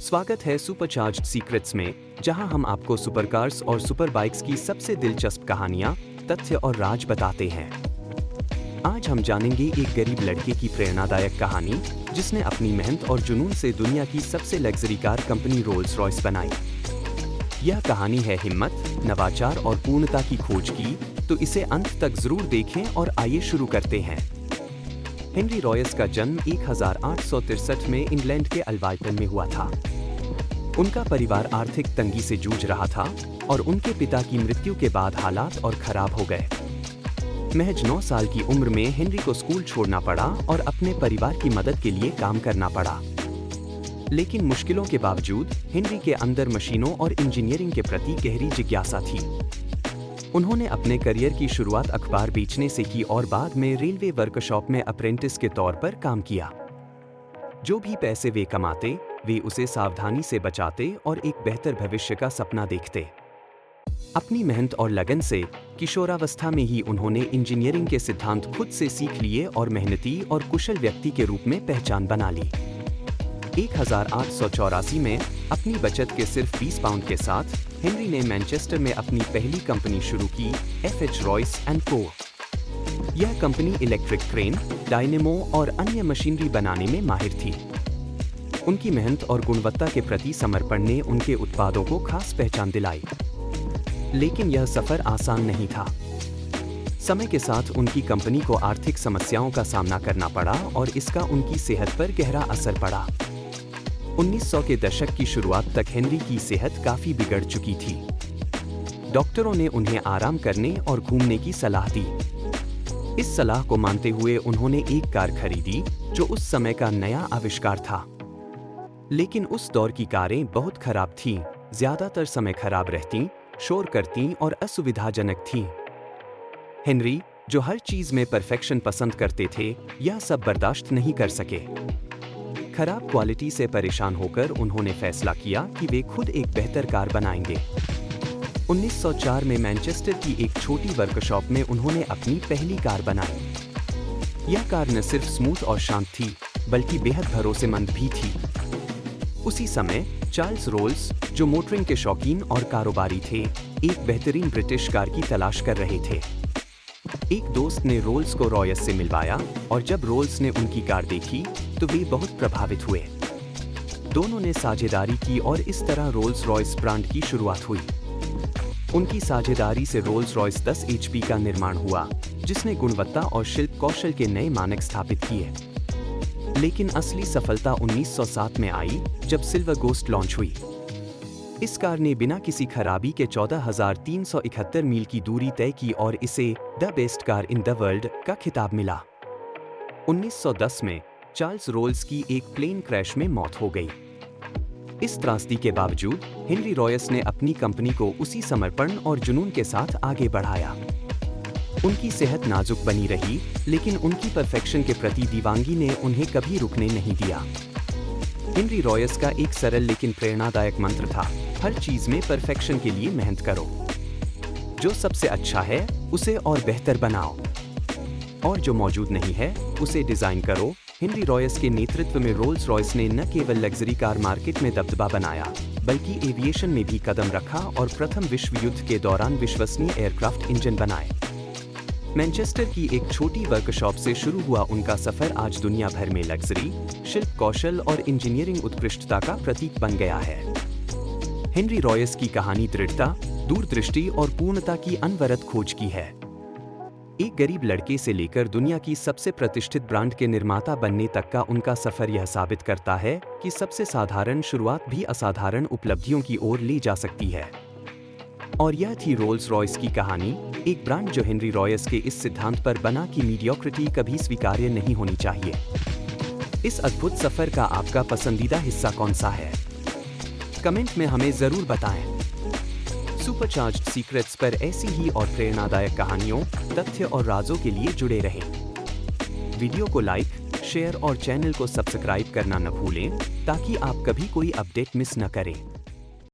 स्वागत है supercharged secrets में, जहां हम आपको सुपरकार्स और सुपर बाइक्स की सबसे दिलचस्प कहानियां, तथ्य और राज बताते हैं। आज हम जानेंगे एक गरीब लड़के की प्रेरणादायक कहानी, जिसने अपनी मेहनत और जुनून से दुनिया की सबसे luxury car company Rolls Royce बनाई। यह कहानी है हिम्मत, नवाचार और पूर्णता की खोज की, तो इसे अंत तक जरूर देखें और आइए शुरू करते हैं। हेनरी रॉयस का जन्म 1863 में इंग्लैंड के अल्वाल्टन में हुआ था। उनका परिवार आर्थिक तंगी से जूझ रहा था और उनके पिता की मृत्यु के बाद हालात और खराब हो गए। महज 9 साल की उम्र में हेनरी को स्कूल छोड़ना पड़ा और अपने परिवार की मदद के लिए काम करना पड़ा। लेकिन मुश्किलों के बावजूद हेनरी के अंदर मशीनों और इंजीनियरिंग के प्रति गहरी जिज्ञासा थी। उन्होंने अपने करियर की शुरुआत अखबार बेचने से की और बाद में रेलवे वर्कशॉप में अप्रेंटिस के तौर पर काम किया। जो भी पैसे वे कमाते, वे उसे सावधानी से बचाते और एक बेहतर भविष्य का सपना देखते। अपनी मेहनत और लगन से किशोरावस्था में ही उन्होंने इंजीनियरिंग के सिद्धांत खुद से सीख लिए और मेहनती और कुशल व्यक्ति के रूप में पहचान बना ली। 1884 में अपनी बचत के सिर्फ 20 पाउंड के साथ हेनरी ने मैनचेस्टर में अपनी पहली कंपनी शुरू की, F.H. रॉयस एंड को। यह कंपनी इलेक्ट्रिक क्रेन, डायनेमो और अन्य मशीनरी बनाने में माहिर थी। उनकी मेहनत और गुणवत्ता के प्रति समर्पण ने उनके उत्पादों को खास पहचान दिलाई। लेकिन यह सफर आसान नहीं था। समय के साथ उनकी कंपनी को आर्थिक समस्याओं का सामना करना पड़ा और इसका उनकी सेहत पर गहरा असर पड़ा। 1900 के दशक की शुरुआत तक हेनरी की सेहत काफी बिगड़ चुकी थी। डॉक्टरों ने उन्हें आराम करने और घूमने की सलाह दी। इस सलाह को मानते हुए उन्होंने एक कार खरीदी, जो उस समय का नया आविष्कार था। लेकिन उस दौर की कारें बहुत खराब थीं, ज्यादातर समय खराब रहतीं, शोर करतीं और असुविधाजनक थीं। हेनरी, जो हर चीज में परफेक्शन पसंद करते थे, यह सब बर्दाश्त नहीं कर सके। खराब क्वालिटी से परेशान होकर उन्होंने फैसला किया कि वे खुद एक बेहतर कार बनाएंगे। 1904 में मैनचेस्टर की एक छोटी वर्कशॉप में उन्होंने अपनी पहली कार बनाई। यह कार न सिर्फ स्मूथ और शांत थी, बल्कि बेहद भरोसेमंद भी थी। उसी समय चार्ल्स रोल्स, जो मोटरिंग के शौकीन और कारोबारी थे, एक बेहतरीन ब्रिटिश कार की तलाश कर रहे थे। एक दोस्त ने रोल्स को रॉयस से मिलवाया और जब रोल्स ने उनकी कार देखी तो वे बहुत प्रभावित हुए। दोनों ने साझेदारी की और इस तरह रोल्स रॉयस ब्रांड की शुरुआत हुई। उनकी साझेदारी से रोल्स रॉयस 10 HP का निर्माण हुआ, जिसने गुणवत्ता और शिल्प कौशल के नए मानक स्थापित किए। लेकिन असली सफलता 1907 में आई, जब सिल्वर गोस्ट लॉन्च हुई। इस कार ने बिना किसी खराबी के 14,371 मील की दूरी तय की और इसे the best car in the world का खिताब मिला। 1910 में चार्ल्स रोल्स की एक प्लेन क्रैश में मौत हो गई। इस त्रासदी के बावजूद हेनरी रॉयस ने अपनी कंपनी को उसी समर्पण और जुनून के साथ आगे बढ़ाया। उनकी सेहत नाजुक बनी रही, लेकिन उनकी परफेक्शन के प्रति दीवानगी ने उन्हें कभी रुकने नहीं दिया। हेनरी रॉयस का एक सरल लेकिन प्रेरणादायक मंत्र था, हर चीज में परफेक्शन के लिए मेहनत करो। जो सबसे अच्छा है, उसे और बेहतर बनाओ। और जो मौजूद नहीं है, उसे डिजाइन करो। हेनरी रॉयस के नेतृत्व में रोल्स रॉयस ने न केवल लग्जरी कार मार्केट में दबदबा बनाया, बल्कि एविएशन में भी कदम रखा और प्रथम विश्व युद्ध के दौरान विश्वसनीय एयरक्राफ्ट इंजन बनाए। मैनचेस्टर की एक छोटी वर्कशॉप से शुरू हुआ उनका सफर आज दुनिया भर में लग्जरी, शिल्प कौशल और इंजीनियरिंग उत्कृष्टता का प्रतीक बन गया है। हेनरी रॉयस की कहानी दृढ़ता, दूरदृष्टि और पूर्णता की अनवरत खोज की है। एक गरीब लड़के से लेकर दुनिया की सबसे प्रतिष्ठित ब्रांड के निर्माता बनने तक का उनका सफर यह साबित करता है कि सबसे साधारण शुरुआत भी असाधारण उपलब्धियों की ओर ले जा सकती है। और यह थी रोल्स रॉयस की कहानी, एक ब्रांड जो हेनरी रॉयस के इस सिद्धांत पर बना कि मीडियोक्रिटी कभी स्वीकार्य नहीं होनी चाहिए। इस अद्भुत सफर का आपका पसंदीदा हिस्सा कौन सा है? कमेंट में हमें जरूर बताएं। सुपरचार्ज्ड सीक्रेट्स पर ऐसी ही और प्रेरणादायक कहानियों, तथ्य और राजों के लिए जुड़े रहें। वीडियो को लाइक, शेयर और चैनल को सब्सक्राइब करना न भूलें, ताकि आप कभी कोई अपडेट मिस न करें।